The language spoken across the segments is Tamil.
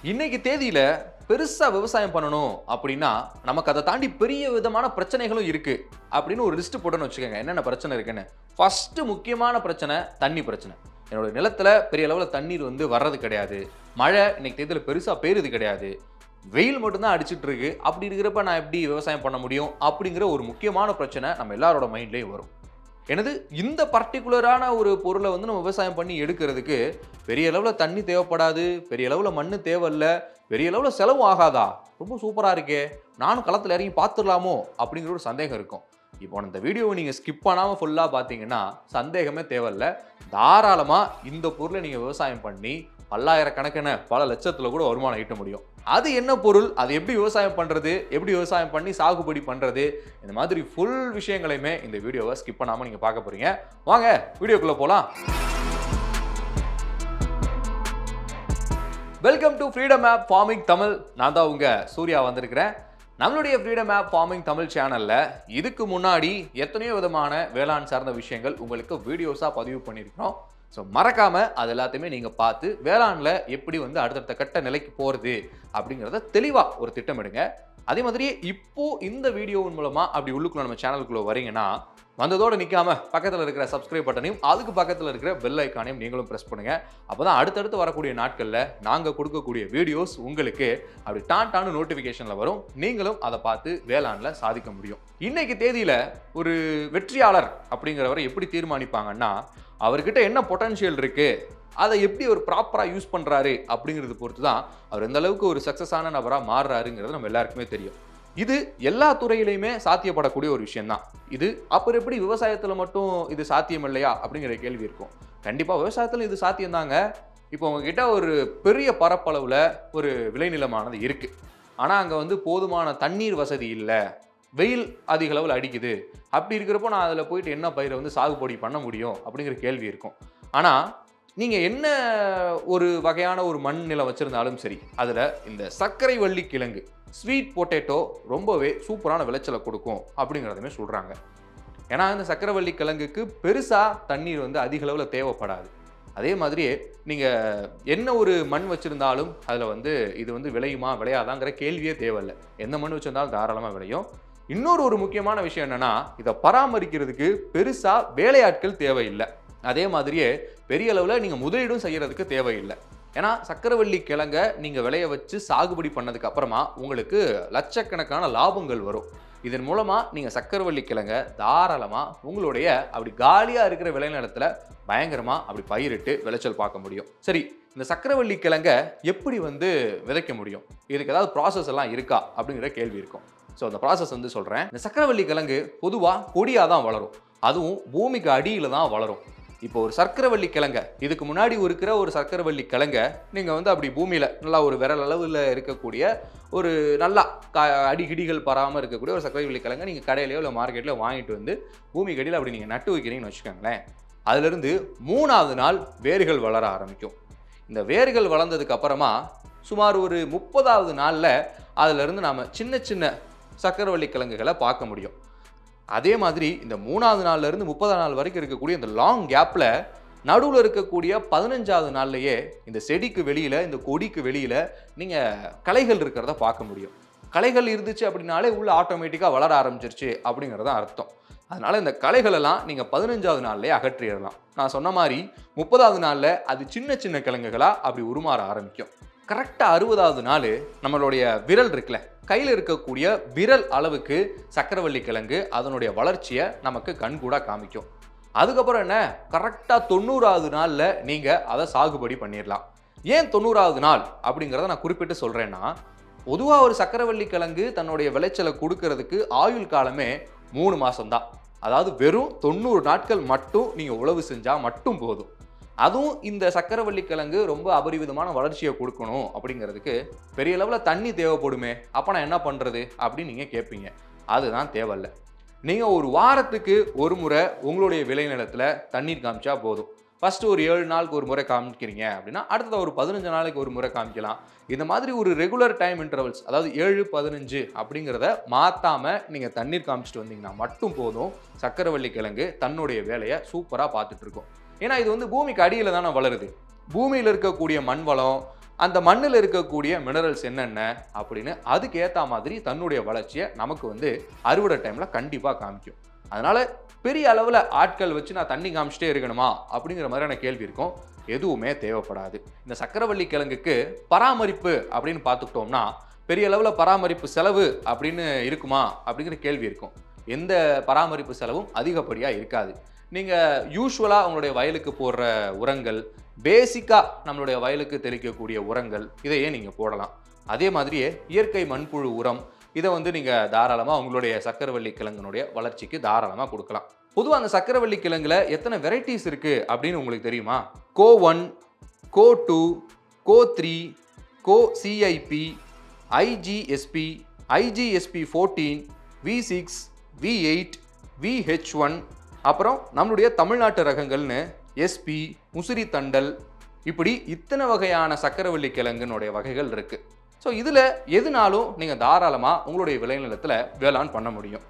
இன்னைக்கு தேதியில பெருசா விவசாயம் பண்ணணும் அப்படின்னா நமக்கு அதை தாண்டி பெரிய விதமான பிரச்சனைகளும் இருக்கு அப்படின்னு ஒரு லிஸ்ட் போட்டோன்னு வச்சுக்கோங்க. என்னென்ன பிரச்சனை இருக்குன்னு. ஃபர்ஸ்ட் முக்கியமான பிரச்சனை தண்ணி பிரச்சனை. என்னோட நிலத்துல பெரிய அளவில் தண்ணீர் வர்றது கிடையாது. மழை இன்னைக்கு தேதியில பெருசா பெய்யுறது கிடையாது. வெயில் மட்டும்தான் அடிச்சிட்டு இருக்கு. அப்படி இருக்கிறப்ப நான் எப்படி விவசாயம் பண்ண முடியும் அப்படிங்கிற ஒரு முக்கியமான பிரச்சனை நம்ம எல்லாரோட மைண்ட்லயும் வரும். எனது இந்த பர்டிகுலரான ஒரு பொருளை நம்ம விவசாயம் பண்ணி எடுக்கிறதுக்கு பெரிய அளவில் தண்ணி தேவைப்படாது, பெரிய அளவில் மண் தேவையில்ல, பெரிய அளவில் செலவும் ஆகாதா, ரொம்ப சூப்பராக இருக்கே, நானும் களத்தில் இறங்கி பார்த்துடலாமோ அப்படிங்கிற ஒரு சந்தேகம் இருக்கும். இப்போ இந்த வீடியோவை நீங்கள் ஸ்கிப் பண்ணாமல் ஃபுல்லாக பார்த்தீங்கன்னா சந்தேகமே தேவையில்ல. தாராளமாக இந்த பொருளை நீங்கள் விவசாயம் பண்ணி பல்லாயிரக்கணக்கான பல லட்சத்தில் கூட வருமானம் ஈட்ட முடியும். அது என்ன பொருள், அது எப்படி விவசாயம் பண்ணுறது, எப்படி விவசாயம் பண்ணி சாகுபடி பண்ணுறது, இந்த மாதிரி ஃபுல் விஷயங்களையுமே இந்த வீடியோவை ஸ்கிப் பண்ணாமல் நீங்கள் பார்க்க போகிறீங்க. வாங்க வீடியோக்குள்ளே போகலாம். Welcome to Freedom of Farming Tamil. நான் தான் உங்கள் சூர்யா வந்திருக்கிறேன். நம்மளுடைய ஃப்ரீடம் ஆப் ஃபார்மிங் தமிழ் சேனலில் இதுக்கு முன்னாடி எத்தனையோ விதமான வேளாண் சார்ந்த விஷயங்கள் உங்களுக்கு வீடியோஸாக பதிவு பண்ணியிருக்கிறோம். ஸோ மறக்காமல் அது எல்லாத்தையுமே நீங்கள் பார்த்து வேளாணில் எப்படி அடுத்தடுத்த கட்ட நிலைக்கு போகிறது அப்படிங்கிறத தெளிவாக ஒரு திட்டமிடுங்க. அதே மாதிரியே இப்போது இந்த வீடியோவின் மூலமாக அப்படி உள்ளுக்குள்ள நம்ம சேனலுக்குள்ளே வரீங்கன்னா வந்ததோடு நிற்காம பக்கத்தில் இருக்கிற சப்ஸ்கிரைப் பட்டனையும் அதுக்கு பக்கத்தில் இருக்கிற பெல் ஐக்கானையும் நீங்களும் ப்ரெஸ் பண்ணுங்கள். அப்போ தான் அடுத்தடுத்து வரக்கூடிய நாட்களில் நாங்கள் கொடுக்கக்கூடிய வீடியோஸ் உங்களுக்கு அப்படி டான்னு நோட்டிஃபிகேஷனில் வரும். நீங்களும் அதை பார்த்து வேளாணில் சாதிக்க முடியும். இன்னைக்கு தேதியில் ஒரு வெற்றியாளர் அப்படிங்கிறவரை எப்படி தீர்மானிப்பாங்கன்னா, அவர்கிட்ட என்ன பொட்டன்ஷியல் இருக்குது, அதை எப்படி ஒரு ப்ராப்பராக யூஸ் பண்ணுறாரு அப்படிங்கிறது பொறுத்து தான் அவர் எந்த அளவுக்கு ஒரு சக்ஸஸான நபராக மாறுறாருங்கிறது நம்ம எல்லாருக்குமே தெரியும். இது எல்லா துறையிலையுமே சாத்தியப்படக்கூடிய ஒரு விஷயம்தான். இது அப்புறம் எப்படி விவசாயத்தில் மட்டும் இது சாத்தியம் இல்லையா அப்படிங்கிற கேள்வி இருக்கும். கண்டிப்பாக விவசாயத்தில் இது சாத்தியம்தாங்க. இப்போ உங்ககிட்ட ஒரு பெரிய பரப்பளவில் ஒரு விளைநிலமானது இருக்குது. ஆனால் அங்கே போதுமான தண்ணீர் வசதி இல்லை, வெயில் அதிக அளவில் அடிக்குது. அப்படி இருக்கிறப்போ நான் அதில் போயிட்டு என்ன பயிரை சாகுபடி பண்ண முடியும் அப்படிங்கிற கேள்வி இருக்கும். ஆனால் நீங்கள் என்ன ஒரு வகையான ஒரு மண் நிலம் வச்சுருந்தாலும் சரி, அதில் இந்த சர்க்கரை வள்ளி கிழங்கு ஸ்வீட் பொட்டேட்டோ ரொம்பவே சூப்பரான விளைச்சலை கொடுக்கும் அப்படிங்கிறதுமே சொல்கிறாங்க. ஏன்னா இந்த சர்க்கரைவள்ளி கிழங்குக்கு பெருசாக தண்ணீர் அதிக அளவில் தேவைப்படாது. அதே மாதிரியே நீங்கள் என்ன ஒரு மண் வச்சுருந்தாலும் அதில் இது விளையுமா விளையாதாங்கிற கேள்வியே தேவையில்லை. எந்த மண் வச்சுருந்தாலும் தாராளமாக விளையும். இன்னொரு முக்கியமான விஷயம் என்னென்னா, இதை பராமரிக்கிறதுக்கு பெருசாக வேலையாட்கள் தேவையில்லை. அதே மாதிரியே பெரிய அளவில் நீங்கள் முதலீடும் செய்கிறதுக்கு தேவையில்லை. ஏன்னா சர்க்கரைவள்ளி கிழங்கை நீங்கள் விளைய வச்சு சாகுபடி பண்ணதுக்கு அப்புறமா உங்களுக்கு லட்சக்கணக்கான லாபங்கள் வரும். இதன் மூலமாக நீங்கள் சர்க்கரைவள்ளி கிழங்கை தாராளமாக உங்களுடைய அப்படி காலியாக இருக்கிற விளைநிலத்தில் பயங்கரமாக அப்படி பயிரிட்டு விளைச்சல் பார்க்க முடியும். சரி, இந்த சர்க்கரைவள்ளி கிழங்கை எப்படி விதைக்க முடியும், இதுக்கு ஏதாவது ப்ராசஸ் எல்லாம் இருக்கா அப்படிங்கிற கேள்வி இருக்கும். ஸோ அந்த ப்ராசஸ் சொல்கிறேன். இந்த சர்க்கரைவள்ளி கிழங்கு பொதுவாக கொடியாக தான் வளரும், அதுவும் பூமிக்கு அடியில் தான் வளரும். இப்போ ஒரு சர்க்கரைவள்ளி கிழங்க, இதுக்கு முன்னாடி இருக்கிற ஒரு சர்க்கரைவள்ளி கிழங்க நீங்கள் அப்படி பூமியில் நல்லா ஒரு விரல் அளவில் இருக்கக்கூடிய ஒரு நல்லா அடிகிடிகள் பராமல் இருக்கக்கூடிய ஒரு சர்க்கரைவள்ளி கிழங்க நீங்கள் கடையிலையோ இல்லை மார்க்கெட்டில் வாங்கிட்டு பூமி கடியில் அப்படி நீங்கள் நட்டு வைக்கிறீங்கன்னு வச்சுக்கோங்களேன். அதுலேருந்து 3வது நாள் வேர்கள் வளர ஆரம்பிக்கும். இந்த வேர்கள் வளர்ந்ததுக்கு அப்புறமா சுமார் ஒரு 30வது நாளில் அதிலிருந்து நாம் சின்ன சின்ன சர்க்கரைவள்ளி கிழங்குகளை பார்க்க முடியும். அதே மாதிரி இந்த 3வது நாள்லேருந்து 30வது நாள் வரைக்கும் இருக்கக்கூடிய இந்த லாங் கேப்பில் நடுவில் இருக்கக்கூடிய 15வது நாள்லையே இந்த செடிக்கு வெளியில், இந்த கொடிக்கு வெளியில் நீங்கள் களைகள் இருக்கிறத பார்க்க முடியும். களைகள் இருந்துச்சு அப்படின்னாலே உள்ள ஆட்டோமேட்டிக்காக வளர ஆரம்பிச்சிருச்சு அப்படிங்கிறதான் அர்த்தம். அதனால் இந்த களைகளெல்லாம் நீங்கள் 15வது நாள்லேயே அகற்றிடலாம். நான் சொன்ன மாதிரி 30வது நாளில் அது சின்ன சின்ன கிழங்குகளாக அப்படி உருமாற ஆரம்பிக்கும். கரெக்டாக 60வது நாள் நம்மளுடைய விரல் இருக்குல்ல, கையில் இருக்கக்கூடிய விரல் அளவுக்கு சர்க்கரைவள்ளி கிழங்கு அதனுடைய வளர்ச்சியை நமக்கு கண்கூடாக காமிக்கும். அதுக்கப்புறம் என்ன, கரெக்டாக 90வது நாளில் நீங்கள் அதை சாகுபடி பண்ணிடலாம். ஏன் 90வது நாள் அப்படிங்கிறத நான் குறிப்பிட்டு சொல்கிறேன்னா, பொதுவாக ஒரு சர்க்கரைவள்ளி கிழங்கு தன்னுடைய விளைச்சலை கொடுக்கறதுக்கு ஆயுள் காலமே 3 மாதம்தான். அதாவது வெறும் 90 நாட்கள் மட்டும் நீங்கள் உழவு செஞ்சால் மட்டும் போதும். அதுவும் இந்த சர்க்கரைவள்ளி கிழங்கு ரொம்ப அபரிவிதமான வளர்ச்சியை கொடுக்கணும் அப்படிங்கிறதுக்கு பெரிய அளவில் தண்ணி தேவைப்படுமே, அப்போ நான் என்ன பண்ணுறது அப்படின்னு நீங்கள் கேட்பீங்க. அதுதான் தேவையில்லை. நீங்கள் ஒரு வாரத்துக்கு ஒரு முறை உங்களுடைய விளைநிலத்தில் தண்ணீர் காமிச்சா போதும். ஃபஸ்ட்டு ஒரு 7 நாளுக்கு ஒரு முறை காமிக்கிறீங்க அப்படின்னா அடுத்தது ஒரு 15 நாளைக்கு ஒரு முறை காமிக்கலாம். இந்த மாதிரி ஒரு ரெகுலர் டைம் இன்டர்வல்ஸ், அதாவது 7-15 அப்படிங்கிறத மாற்றாமல் நீங்கள் தண்ணீர் காமிச்சிட்டு வந்தீங்கன்னா மட்டும் போதும். சர்க்கரைவள்ளி கிழங்கு தன்னுடைய வேலையை சூப்பராக பார்த்துட்டு இருக்கும். ஏன்னா இது பூமிக்கு அடியில் தானே வளருது. பூமியில் இருக்கக்கூடிய மண் வளம், அந்த மண்ணில் இருக்கக்கூடிய மினரல்ஸ் என்னென்ன அப்படின்னு அதுக்கு ஏற்ற மாதிரி தன்னுடைய வளர்ச்சியை நமக்கு வந்து அறுவடை டைமில் கண்டிப்பாக காமிக்கும். அதனால பெரிய அளவில் ஆட்கள் வச்சு நான் தண்ணி காமிச்சிட்டே இருக்கணுமா அப்படிங்கிற மாதிரியான கேள்வி இருக்கும். எதுவுமே தேவைப்படாது. இந்த சக்கரவள்ளி கிழங்குக்கு பராமரிப்பு அப்படின்னு பார்த்துக்கிட்டோம்னா பெரிய அளவில் பராமரிப்பு செலவு அப்படின்னு இருக்குமா அப்படிங்கிற கேள்வி இருக்கும். எந்த பராமரிப்பு செலவும் அதிகப்படியாக இருக்காது. நீங்கள் யூஸ்வலாக உங்களுடைய வயலுக்கு போடுற உரங்கள், பேசிக்காக நம்மளுடைய வயலுக்கு தெளிக்கக்கூடிய உரங்கள், இதையே நீங்கள் போடலாம். அதே மாதிரியே இயற்கை மண்புழு உரம், இதை வந்து நீங்கள் தாராளமாக உங்களுடைய சக்கரவள்ளி கிழங்கினுடைய வளர்ச்சிக்கு தாராளமாக கொடுக்கலாம். பொதுவாக அந்த சக்கரவள்ளி கிழங்குல எத்தனை வெரைட்டிஸ் இருக்குது அப்படின்னு உங்களுக்கு தெரியுமா? கோ1, கோ2, கோ3, கோ-CIP, IGSP, IGSP14, V6, V8, VH1, அப்புறம் நம்மளுடைய தமிழ்நாட்டு ரகங்கள்னு SP, முசிறி தண்டல், இப்படி இத்தனை வகையான சக்கரவள்ளி கிழங்குனுடைய வகைகள் இருக்கு. ஸோ இதில் எதுனாலும் நீங்கள் தாராளமாக உங்களுடைய விளைநிலத்தில் வேளாண் பண்ண முடியும்.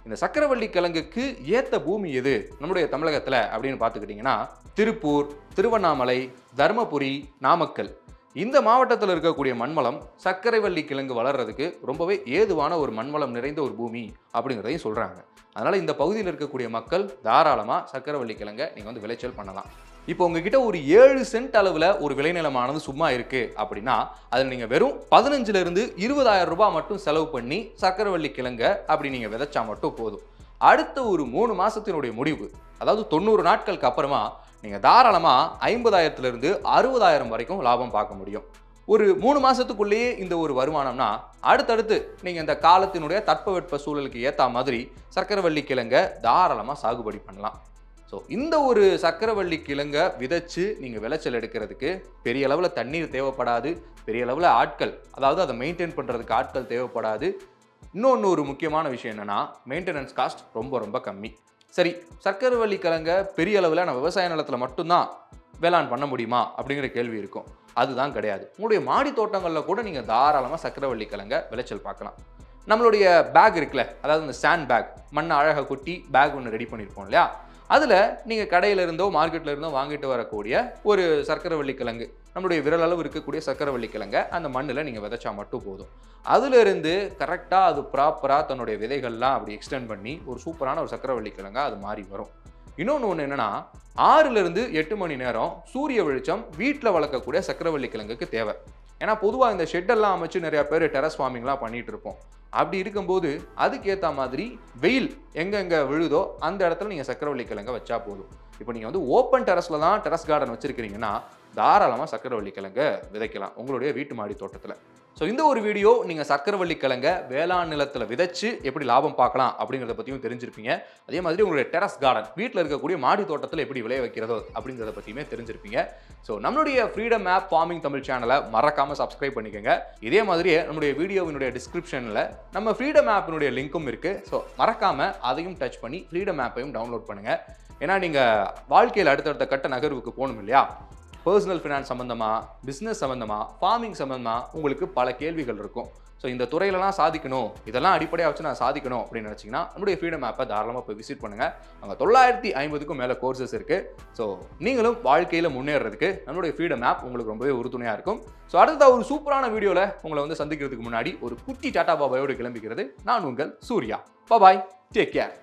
இந்த சக்கரவள்ளி கிழங்குக்கு ஏற்ற பூமி எது நம்முடைய தமிழகத்தில் அப்படின்னு பார்த்துக்கிட்டிங்கன்னா திருப்பூர், திருவண்ணாமலை, தருமபுரி, நாமக்கல், இந்த மாவட்டத்தில் இருக்கக்கூடிய மண்வளம் சக்கரவள்ளி கிழங்கு வளர்றதுக்கு ரொம்பவே ஏதுவான ஒரு மண்வளம் நிறைந்த ஒரு பூமி அப்படிங்கிறதையும் சொல்கிறாங்க. அதனால் இந்த பகுதியில் இருக்கக்கூடிய மக்கள் தாராளமாக சக்கரவள்ளி கிழங்கை நீங்கள் வந்து விளைச்சல் பண்ணலாம். இப்போ உங்ககிட்ட ஒரு 7 சென்ட் அளவில் ஒரு விளைநிலமானது சும்மா இருக்குது அப்படின்னா அதில் நீங்கள் வெறும் 15,000 20,000 ரூபாய் மட்டும் செலவு பண்ணி சக்கரவள்ளி கிழங்கை அப்படி நீங்கள் விதைச்சா மட்டும் போதும். அடுத்த ஒரு 3 மாதத்தினுடைய முடிவு, அதாவது 90 நாட்களுக்கு அப்புறமா நீங்கள் தாராளமாக 50,000 60,000 வரைக்கும் லாபம் பார்க்க முடியும். ஒரு 3 மாதத்துக்குள்ளேயே இந்த ஒரு வருமானம்னா அடுத்தடுத்து நீங்கள் இந்த காலத்தினுடைய தட்பவெட்ப சூழலுக்கு ஏற்ற மாதிரி சக்கரவள்ளி கிழங்கை தாராளமாக சாகுபடி பண்ணலாம். ஸோ இந்த ஒரு சக்கரவள்ளி கிழங்கை விதைச்சு நீங்கள் விளைச்சல் எடுக்கிறதுக்கு பெரிய அளவில் தண்ணீர் தேவைப்படாது, பெரிய அளவில் ஆட்கள், அதாவது அதை மெயின்டைன் பண்ணுறதுக்கு ஆட்கள் தேவைப்படாது. இன்னொன்று ஒரு முக்கியமான விஷயம் என்னென்னா மெயின்டெனன்ஸ் காஸ்ட் ரொம்ப ரொம்ப கம்மி. சரி, சக்கரவள்ளி கிழங்கை பெரிய அளவில் நம்ம விவசாய நிலத்தில் மட்டும்தான் வேளாண் பண்ண முடியுமா அப்படிங்கிற கேள்வி இருக்கும். அதுதான் கிடையாது. உங்களுடைய மாடி தோட்டங்களில் கூட நீங்கள் தாராளமாக சக்கரவள்ளி கிழங்கை விளைச்சல் பார்க்கலாம். நம்மளுடைய பேக் இருக்குல்ல, அதாவது இந்த சாண்ட் பேக், மண்ணை அழகாக கொட்டி பேக் ஒன்று ரெடி பண்ணியிருப்போம் இல்லையா, அதில் நீங்கள் கடையில் இருந்தோ மார்க்கெட்டில் இருந்தோ வாங்கிட்டு வரக்கூடிய ஒரு சக்கரவள்ளி கிழங்கு, நம்மளுடைய விரல் அளவு இருக்கக்கூடிய சக்கரவள்ளி கிழங்கை அந்த மண்ணில் நீங்கள் விதைச்சா மட்டும் போதும். அதிலிருந்து கரெக்டாக அது ப்ராப்பராக தன்னுடைய விதைகள்லாம் அப்படி எக்ஸ்டெண்ட் பண்ணி ஒரு சூப்பரான ஒரு சக்கரவள்ளி கிழங்கா அது மாறி வரும். இன்னொன்று என்னென்னா 6 to 8 மணி நேரம் சூரிய வெளிச்சம் வீட்டில் வளர்க்கக்கூடிய சக்கரவள்ளி கிழங்குக்கு தேவை. ஏன்னா பொதுவாக இந்த ஷெட்டெல்லாம் அமைச்சு நிறையா பேர் டெரஸ் ஃபார்மிங்லாம் பண்ணிகிட்டு இருப்போம். அப்படி இருக்கும்போது அதுக்கேற்ற மாதிரி வெயில் எங்கெங்கே விழுதோ அந்த இடத்துல நீங்கள் சக்கரவள்ளி கிழங்கை வச்சா போதும். இப்போ நீங்கள் வந்து ஓப்பன் டெரஸில் தான் டெரஸ் கார்டன் வச்சுருக்கிறீங்கன்னா தாராளமாக சக்கரவள்ளி கிழங்கை விதைக்கலாம் உங்களுடைய வீட்டு மாடி தோட்டத்தில். ஸோ இந்த ஒரு வீடியோ நீங்கள் சக்கரவள்ளி கிழங்கை வேளாண் நிலத்தில் விதைச்சு எப்படி லாபம் பார்க்கலாம் அப்படிங்கிறத பற்றியும் தெரிஞ்சிருப்பீங்க. அதே மாதிரி உங்களுடைய டெரஸ் கார்டன், வீட்டில் இருக்கக்கூடிய மாடி தோட்டத்தில் எப்படி விளைய வைக்கிறதோ அப்படிங்கிறத பற்றியுமே தெரிஞ்சிருப்பீங்க. ஸோ நம்மளுடைய ஃப்ரீடம் ஆப் ஃபார்மிங் தமிழ் சேனலை மறக்காமல் சப்ஸ்கிரைப் பண்ணிக்கோங்க. இதே மாதிரியே நம்மளுடைய வீடியோவினுடைய டிஸ்கிரிப்ஷனில் நம்ம ஃப்ரீடம் ஆப்பினுடைய லிங்க்கும் இருக்குது. ஸோ மறக்காமல் அதையும் டச் பண்ணி ஃப்ரீடம் ஆப்பையும் டவுன்லோட் பண்ணுங்கள். ஏன்னா நீங்கள் வாழ்க்கையில் அடுத்தடுத்த கட்ட நகர்வுக்கு போகணும் இல்லையா, பர்சனல் ஃபினான்ஸ் சம்மந்தமாக, பிஸ்னஸ் சம்மந்தமாக, ஃபார்மிங் சம்மந்தமாக உங்களுக்கு பல கேள்விகள் இருக்கும். ஸோ இந்த துறையிலலாம் சாதிக்கணும், இதெல்லாம் அடிப்படையாக வச்சு நான் சாதிக்கணும் அப்படின்னு நினச்சிங்கன்னா நம்மளுடைய ஃப்ரீடம் ஆப்பை தாராளமாக போய் விசிட் பண்ணுங்கள். அங்கே 950க்கும் மேலே கோர்சஸ் இருக்குது. ஸோ நீங்களும் வாழ்க்கையில் முன்னேறதுக்கு நம்மளுடைய ஃப்ரீடம் ஆப் உங்களுக்கு ரொம்பவே உறுதுணையாக இருக்கும். ஸோ அடுத்த ஒரு சூப்பரான வீடியோவில் உங்களை வந்து சந்திக்கிறதுக்கு முன்னாடி ஒரு குட்டி டாடா பாபாயோடு கிளம்பிக்கிறது நான் உங்கள் சூர்யா. பாய், டேக் கேர்.